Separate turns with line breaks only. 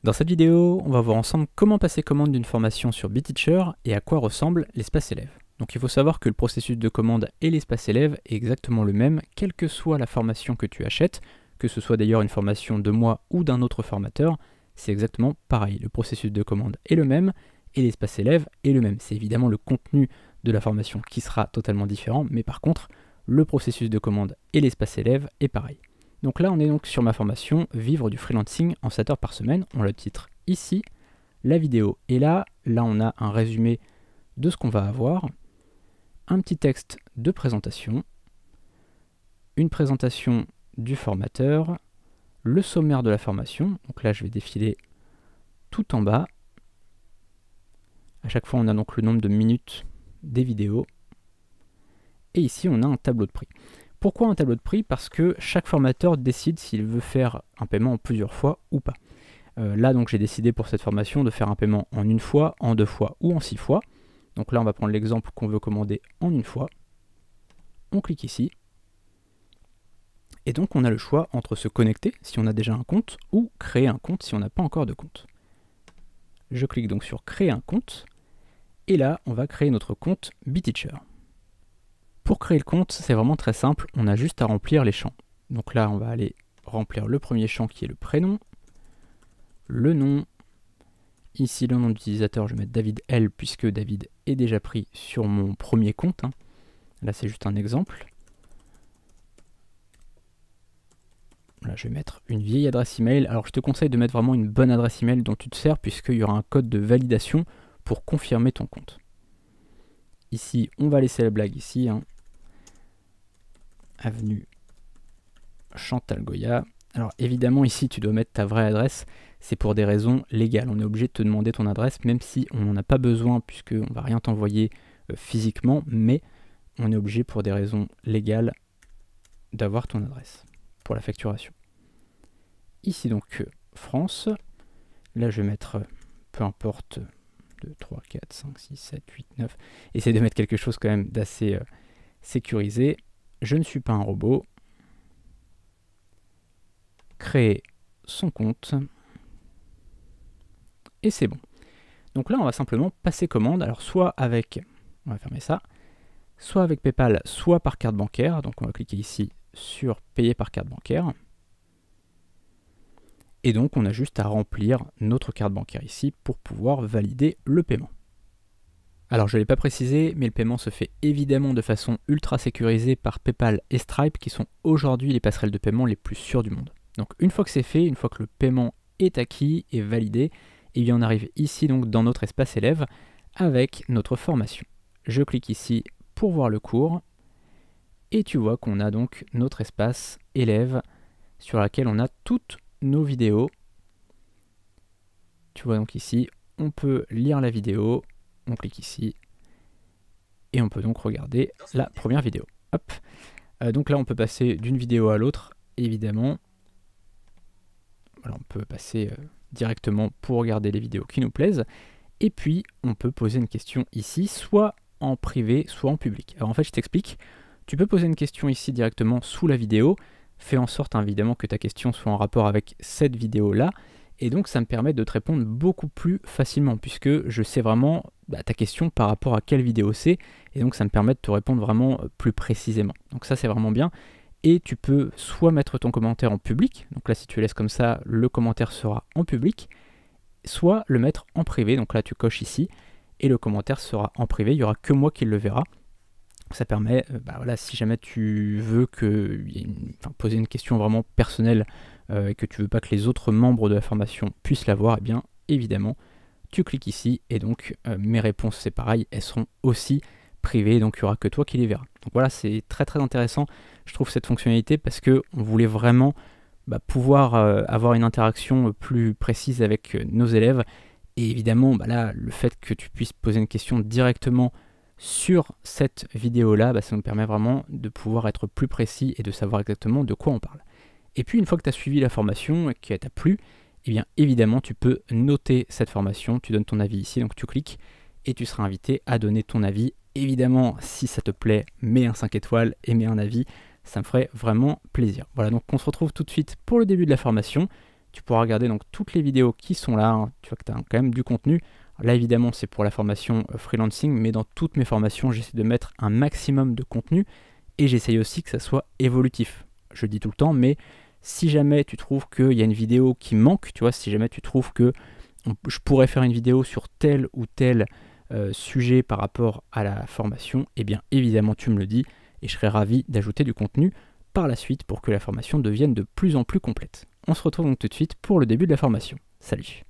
Dans cette vidéo, on va voir ensemble comment passer commande d'une formation sur BeTeacher et à quoi ressemble l'espace élève. Donc il faut savoir que le processus de commande et l'espace élève est exactement le même, quelle que soit la formation que tu achètes, que ce soit d'ailleurs une formation de moi ou d'un autre formateur, c'est exactement pareil. Le processus de commande est le même et l'espace élève est le même. C'est évidemment le contenu de la formation qui sera totalement différent, mais par contre, le processus de commande et l'espace élève est pareil. Donc là, on est donc sur ma formation Vivre du freelancing en 7 heures par semaine. On le titre ici. La vidéo est là. Là, on a un résumé de ce qu'on va avoir. Un petit texte de présentation. Une présentation du formateur. Le sommaire de la formation. Donc là, je vais défiler tout en bas. À chaque fois, on a donc le nombre de minutes des vidéos. Et ici, on a un tableau de prix. Pourquoi un tableau de prix? Parce que chaque formateur décide s'il veut faire un paiement en plusieurs fois ou pas. Là, donc, j'ai décidé pour cette formation de faire un paiement en une fois, en 2 fois ou en 6 fois. Donc là, on va prendre l'exemple qu'on veut commander en une fois. On clique ici. Et donc, on a le choix entre se connecter si on a déjà un compte ou créer un compte si on n'a pas encore de compte. Je clique donc sur créer un compte. Et là, on va créer notre compte BeTeacher. Pour créer le compte, c'est vraiment très simple, on a juste à remplir les champs. Donc là, on va aller remplir le premier champ qui est le prénom, le nom. Ici, le nom d'utilisateur, je vais mettre David L puisque David est déjà pris sur mon premier compte. Là, c'est juste un exemple. Là, je vais mettre une vieille adresse email. Alors, je te conseille de mettre vraiment une bonne adresse email dont tu te sers puisqu'il y aura un code de validation pour confirmer ton compte. Ici, on va laisser la blague ici. Avenue Chantal Goya. Alors évidemment ici tu dois mettre ta vraie adresse, c'est pour des raisons légales. On est obligé de te demander ton adresse même si on n'en a pas besoin puisqu'on ne va rien t'envoyer physiquement, mais on est obligé pour des raisons légales d'avoir ton adresse pour la facturation. Ici donc France, là je vais mettre peu importe 2, 3, 4, 5, 6, 7, 8, 9. Essayez de mettre quelque chose quand même d'assez sécurisé. Je ne suis pas un robot. Créer son compte. Et c'est bon. Donc là, on va simplement passer commande. Alors soit avec, on va fermer ça, soit avec PayPal, soit par carte bancaire. Donc on va cliquer ici sur payer par carte bancaire. Et donc on a juste à remplir notre carte bancaire ici pour pouvoir valider le paiement. Alors je ne l'ai pas précisé, mais le paiement se fait évidemment de façon ultra sécurisée par PayPal et Stripe qui sont aujourd'hui les passerelles de paiement les plus sûres du monde. Donc une fois que c'est fait, une fois que le paiement est acquis et validé, et bien on arrive ici donc dans notre espace élève avec notre formation. Je clique ici pour voir le cours et tu vois qu'on a donc notre espace élève sur laquelle on a toutes nos vidéos. Tu vois donc ici, on peut lire la vidéo. On clique ici et on peut donc regarder la première vidéo. Hop. Donc là, on peut passer d'une vidéo à l'autre, évidemment. Voilà, on peut passer directement pour regarder les vidéos qui nous plaisent. Et puis, on peut poser une question ici, soit en privé, soit en public. Alors en fait, je t'explique. Tu peux poser une question ici directement sous la vidéo. Fais en sorte, évidemment, que ta question soit en rapport avec cette vidéo-là. Et donc ça me permet de te répondre beaucoup plus facilement puisque je sais vraiment ta question par rapport à quelle vidéo c'est et donc ça me permet de te répondre vraiment plus précisément. Donc ça c'est vraiment bien et tu peux soit mettre ton commentaire en public, donc là si tu laisses comme ça le commentaire sera en public, soit le mettre en privé, donc là tu coches ici et le commentaire sera en privé, il n'y aura que moi qui le verra. Ça permet, voilà, si jamais tu veux poser une question vraiment personnelle et que tu veux pas que les autres membres de la formation puissent la voir, et bien évidemment tu cliques ici et donc mes réponses c'est pareil, elles seront aussi privées, donc il n'y aura que toi qui les verras. Donc voilà, c'est très très intéressant, je trouve cette fonctionnalité parce que on voulait vraiment pouvoir avoir une interaction plus précise avec nos élèves et évidemment là le fait que tu puisses poser une question directement sur cette vidéo-là, ça nous permet vraiment de pouvoir être plus précis et de savoir exactement de quoi on parle. Et puis une fois que tu as suivi la formation et qu'elle t'a plu, eh bien évidemment tu peux noter cette formation, tu donnes ton avis ici, donc tu cliques et tu seras invité à donner ton avis. Évidemment, si ça te plaît, mets un 5 étoiles et mets un avis, ça me ferait vraiment plaisir. Voilà, donc on se retrouve tout de suite pour le début de la formation. Tu pourras regarder donc toutes les vidéos qui sont là, hein. Tu vois que tu as quand même du contenu. Là évidemment c'est pour la formation freelancing, mais dans toutes mes formations j'essaie de mettre un maximum de contenu et j'essaye aussi que ça soit évolutif. Je le dis tout le temps, mais si jamais tu trouves qu'il y a une vidéo qui manque, tu vois, si jamais tu trouves que je pourrais faire une vidéo sur tel ou tel sujet par rapport à la formation, eh bien évidemment tu me le dis et je serai ravi d'ajouter du contenu par la suite pour que la formation devienne de plus en plus complète. On se retrouve donc tout de suite pour le début de la formation. Salut!